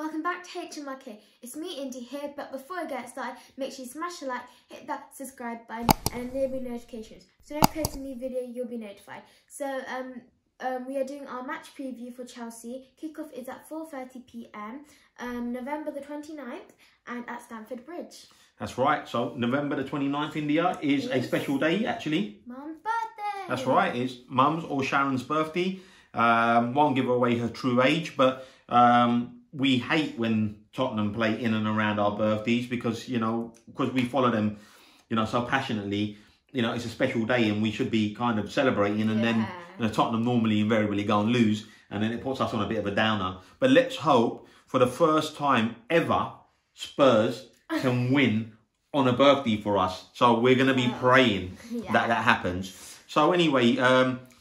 welcome back to HMRK. It's me, Indy, here, but before I get started, make sure you smash the like, hit that subscribe button, and enable notifications. So when I post a new video, you'll be notified. So, we are doing our match preview for Chelsea. Kickoff is at 4:30 p.m, November the 29th, and at Stamford Bridge. That's right. So November the 29th, India, is a special day, actually. Mum's birthday. That's right. It's Mum's or Sharon's birthday. Won't give away her true age, but we hate when Tottenham play in and around our birthdays because, because we follow them, so passionately. It's a special day and we should be kind of celebrating, and then Tottenham normally invariably go and lose, and then it puts us on a bit of a downer. But let's hope for the first time ever, Spurs can win on a birthday for us. So we're going to be praying that happens. So anyway,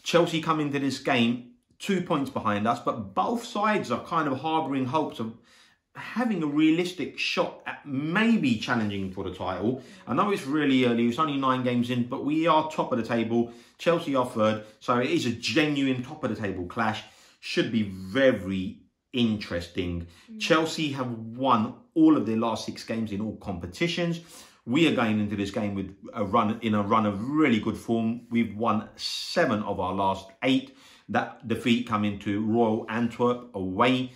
Chelsea come into this game 2 points behind us, but both sides are kind of harbouring hopes of having a realistic shot at maybe challenging for the title. I know it's really early, it's only 9 games in, but we are top of the table. Chelsea are third, so it is a genuine top of the table clash. Should be very interesting. Chelsea have won all of their last 6 games in all competitions. We are going into this game with a run of really good form. We've won 7 of our last 8. That defeat coming to Royal Antwerp away.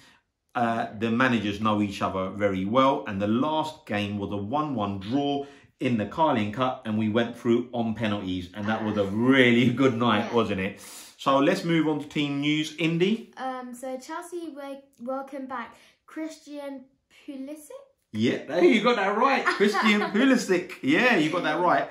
The managers know each other very well, and the last game was a 1-1 draw in the Carling Cup, and we went through on penalties, and that was a really good night, wasn't it? So let's move on to team news. Indy? So Chelsea welcome back Christian Pulisic. Yeah, hey, you got that right. Christian Pulisic. Yeah, you got that right.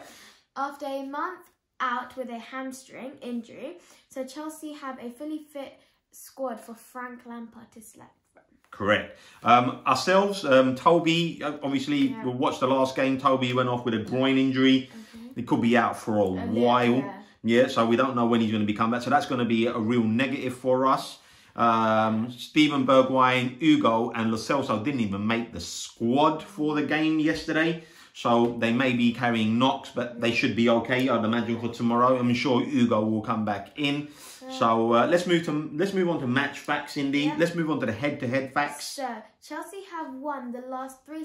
After a month out with a hamstring injury, so Chelsea have a fully fit squad for Frank Lampard to select from. Correct. Ourselves, Toby, obviously, we watched the last game. Toby went off with a groin injury. He could be out for a while. Yeah, so we don't know when he's going to be coming back. So that's going to be a real negative for us. Steven Bergwijn, Hugo and Lo Celso didn't even make the squad for the game yesterday. So they may be carrying knocks, but they should be okay, I'd imagine, for tomorrow. I'm sure Hugo will come back in. So let's move on to match facts, Indy. Yeah. Let's move on to the head-to-head facts. So Chelsea have won the last 3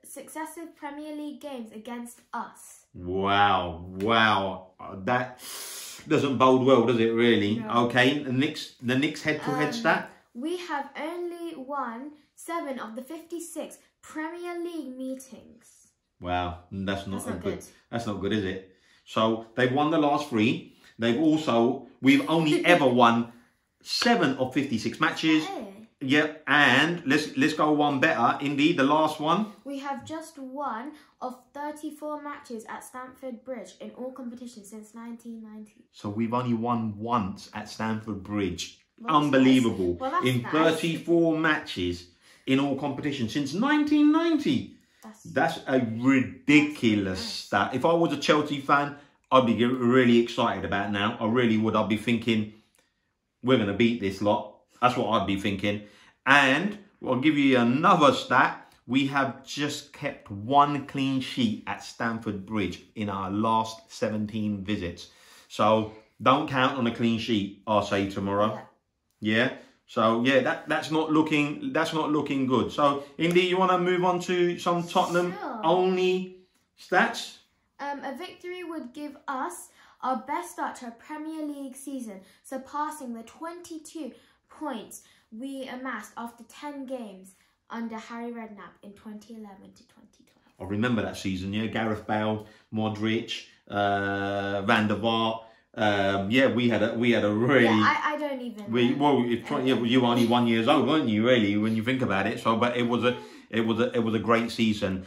successive Premier League games against us. Wow. That doesn't bode well, does it really? No. Okay, the Knicks head-to-head stat? We have only won 7 of the 56 Premier League meetings. Wow, that's not good. That's not good, is it? So they've won the last 3. We've only ever won 7 of 56 matches. Hey. Yep, and let's go one better. Indeed, the last one. We have just won of 34 matches at Stamford Bridge in all competitions since 1990. So we've only won once at Stamford Bridge. Well, unbelievable. Well, in 34 matches in all competitions since 1990. That's a ridiculous stat. If I was a Chelsea fan, I'd be really excited about it now. I really would. I'd be thinking, we're going to beat this lot. That's what I'd be thinking. And I'll give you another stat. We have just kept 1 clean sheet at Stamford Bridge in our last 17 visits. So don't count on a clean sheet, I'll say tomorrow. Yeah. So yeah, that's not looking good. So Indy, you want to move on to some Tottenham only stats? A victory would give us our best start to a Premier League season, surpassing the 22 points we amassed after 10 games under Harry Redknapp in 2011 to 2012. I remember that season. Yeah, Gareth Bale, Modric, Van der Vaart. Yeah, we had a really. Yeah, I don't even. You were only 1 year old, weren't you? Really, when you think about it. So, but it was a great season.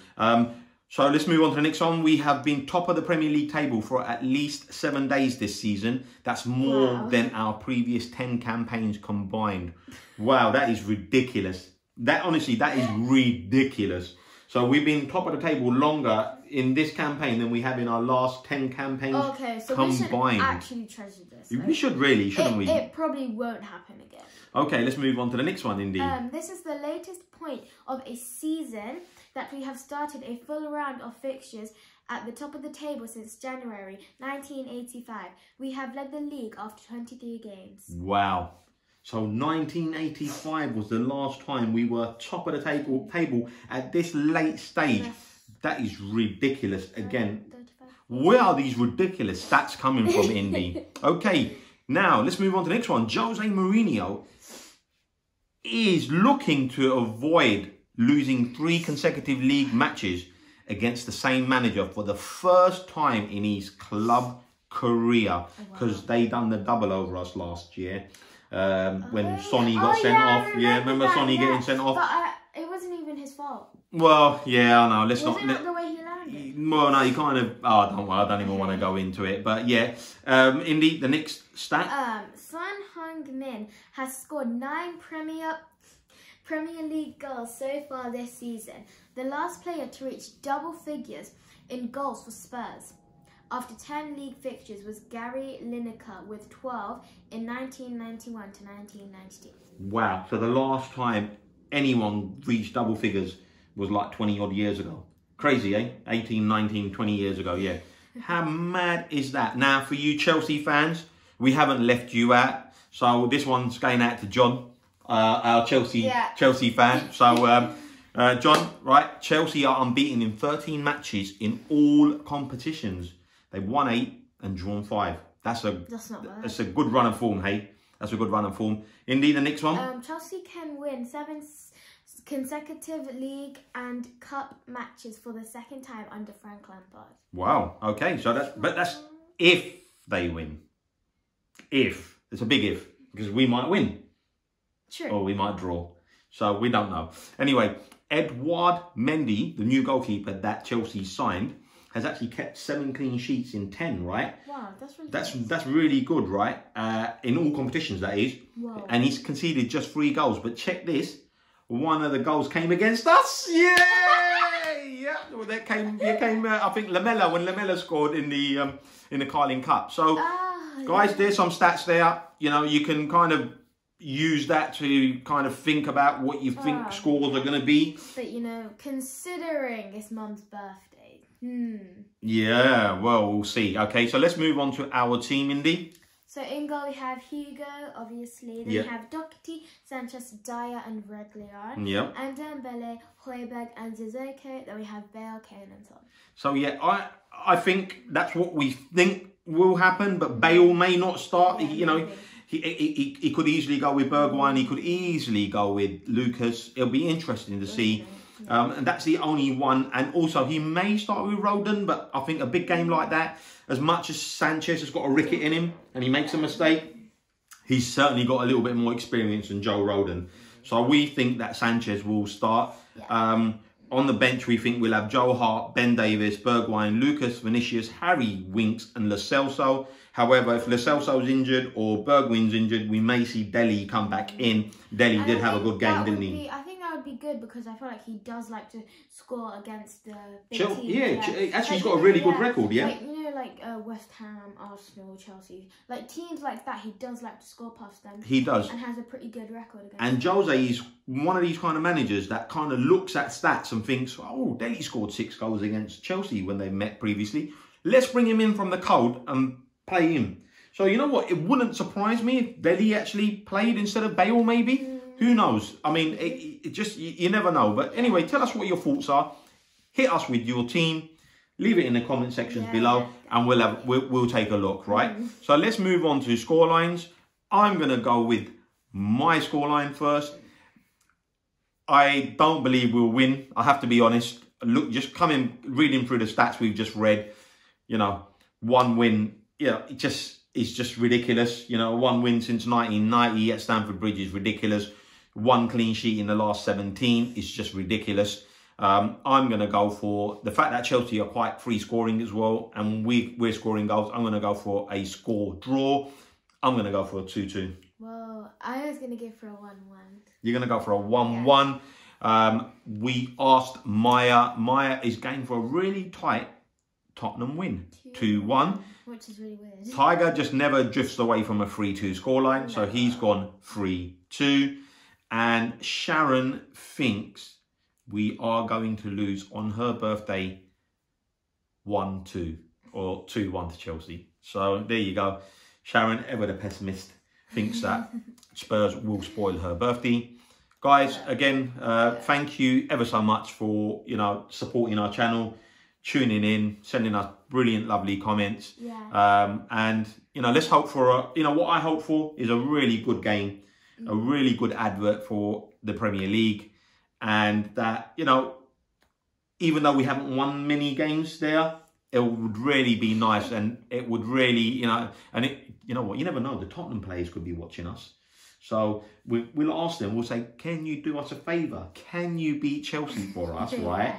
So let's move on to the next one. We have been top of the Premier League table for at least 7 days this season. That's more than our previous 10 campaigns combined. Wow, that is ridiculous. That is ridiculous. So we've been top of the table longer in this campaign than we have in our last 10 campaigns combined. We should actually treasure this. We should really, shouldn't we? It probably won't happen again. Okay, let's move on to the next one, Indy. This is the latest point of a season that we have started a full round of fixtures at the top of the table since January 1985. We have led the league after 23 games. Wow. So 1985 was the last time we were top of the table at this late stage. That is ridiculous. Again, where are these ridiculous stats coming from, Indy? Okay, now let's move on to the next one. Jose Mourinho is looking to avoid losing 3 consecutive league matches against the same manager for the first time in his club career, because they done the double over us last year when Sonny got sent off. Yeah, remember Sonny getting sent off? But it wasn't even his fault. Well, yeah, I know. Let's not. Wasn't that the way he landed? Well, no, you kind of. Oh, I don't even want to go into it. But yeah, Indy, the next stat. Son Heung-min has scored 9 Premier League goals so far this season. The last player to reach double figures in goals for Spurs after 10 league fixtures was Gary Lineker with 12 in 1991 to 1992. Wow. So the last time anyone reached double figures was like 20 odd years ago. Crazy, eh? 18, 19, 20 years ago, yeah. How mad is that? Now, for you Chelsea fans, we haven't left you out. So this one's going out to John, our Chelsea fan. So, John, right, Chelsea are unbeaten in 13 matches in all competitions. They've won 8 and drawn 5. That's not bad. That's a good run of form, hey? That's a good run of form. Indeed, the next one. Chelsea can win 7 consecutive league and cup matches for the 2nd time under Frank Lampard. Wow. Okay. So that's if they win. If. It's a big if, because we might win. True. Or we might draw. So we don't know. Anyway, Edouard Mendy, the new goalkeeper that Chelsea signed, has actually kept 7 clean sheets in 10, right? Wow, that's really good. That's really good, right? In all competitions, that is. Whoa. And he's conceded just 3 goals. But check this. One of the goals came against us. Yay! Yeah. Well, that came. I think Lamela, when Lamela scored in the Carling Cup. So, guys, there's some stats there. You know, you can kind of use that to kind of think about what you think scores are going to be. But, you know, considering it's Mum's birthday. Yeah, well, we'll see. Okay, so let's move on to our team, Indy. So in goal we have Hugo, obviously. Then we have Doherty, Sanchez, Dyer and Reguilon. Yeah. And Dembele, Højbjerg and Zizoko. Then we have Bale, Kane and Son. So yeah, I think that's what we think will happen, but Bale may not start. Yeah, you know, he could easily go with Bergwijn. He could easily go with Lucas. It'll be interesting to see. And that's the only one. And also, he may start with Rodon, but I think a big game like that, as much as Sanchez has got a ricket in him and he makes a mistake, he's certainly got a little bit more experience than Joe Rodon. So we think that Sanchez will start. On the bench, we think we'll have Joe Hart, Ben Davis, Bergwijn, Lucas, Vinicius, Harry Winks and Lo Celso. However, if Lo Celso's injured or Bergwijn's injured, we may see Dele come back in. Dele did have a good game, didn't he? I think that would be good because I feel like he does like to score against the big teams. Yeah, actually he's got a really good record, yeah. Like, you know, like West Ham, Arsenal, Chelsea. Like teams like that, he does like to score past them. He does. And has a pretty good record against And them. Jose is one of these kind of managers that kind of looks at stats and thinks, oh, Dele scored 6 goals against Chelsea when they met previously. Let's bring him in from the cold and play him. So, you know what? It wouldn't surprise me if Dele actually played instead of Bale, maybe. Who knows? I mean, it just, you never know. But anyway, tell us what your thoughts are. Hit us with your team. Leave it in the comment sections below and we'll take a look, right? So let's move on to scorelines. I'm going to go with my scoreline first. I don't believe we'll win. I have to be honest. Look, just reading through the stats we've just read, you know, 1 win, it's just ridiculous. You know, 1 win since 1990 at Stamford Bridge is ridiculous. 1 clean sheet in the last 17 is just ridiculous. I'm going to go for the fact that Chelsea are quite free scoring as well, and we're scoring goals. I'm going to go for a score draw. I'm going to go for a 2-2. Well, I was going to go for a 1-1. You're going to go for a 1-1. We asked Maya. Maya is going for a really tight Tottenham win. 2-1. Which is really weird. Tiger just never drifts away from a 3-2 scoreline, so he's gone 3-2. And Sharon thinks we are going to lose on her birthday 1-2 or 2-1 to Chelsea. So there you go. Sharon, ever the pessimist, thinks that. Spurs will spoil her birthday. Guys, again, thank you ever so much for, you know, supporting our channel, tuning in, sending us brilliant, lovely comments. Yeah. And, you know, let's hope for, you know, what I hope for is a really good game, a really good advert for the Premier League. And that, you know, even though we haven't won many games there, it would really be nice, and it would really, you know, and it, you know what, you never know, the Tottenham players could be watching us. So we'll ask them, we'll say, can you do us a favour? Can you beat Chelsea for us, right?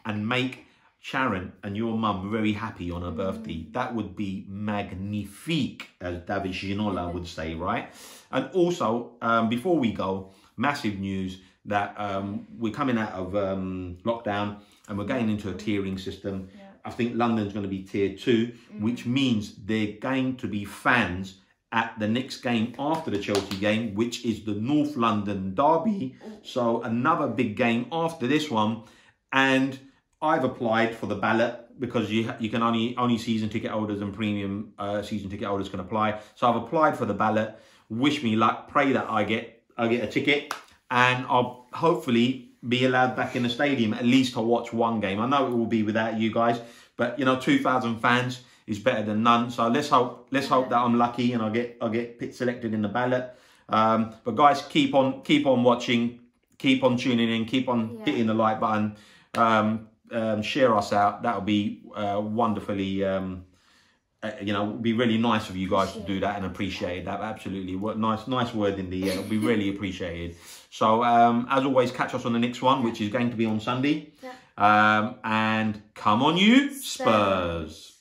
And make Sharon and your mum very happy on her birthday. That would be magnifique, as David Ginola would say, right? And also, before we go, massive news that we're coming out of lockdown and we're going into a tiering system. Yeah. I think London's going to be tier 2, which means they're going to be fans at the next game after the Chelsea game, which is the North London derby. So another big game after this one. And I've applied for the ballot because you can only season ticket holders and premium season ticket holders can apply. So I've applied for the ballot. Wish me luck. Pray that I get a ticket, and I'll hopefully be allowed back in the stadium at least to watch one game. I know it will be without you guys, but you know, 2,000 fans is better than none. So let's hope that I'm lucky and I get picked selected in the ballot. But guys, keep on watching, keep on tuning in, keep on hitting the like button, share us out. That'll be wonderfully, you know, it'd be really nice of you guys to do that and appreciate that. Absolutely, what nice word in the it'll be really appreciated. So as always, catch us on the next one, which is going to be on Sunday. And come on, you Spurs.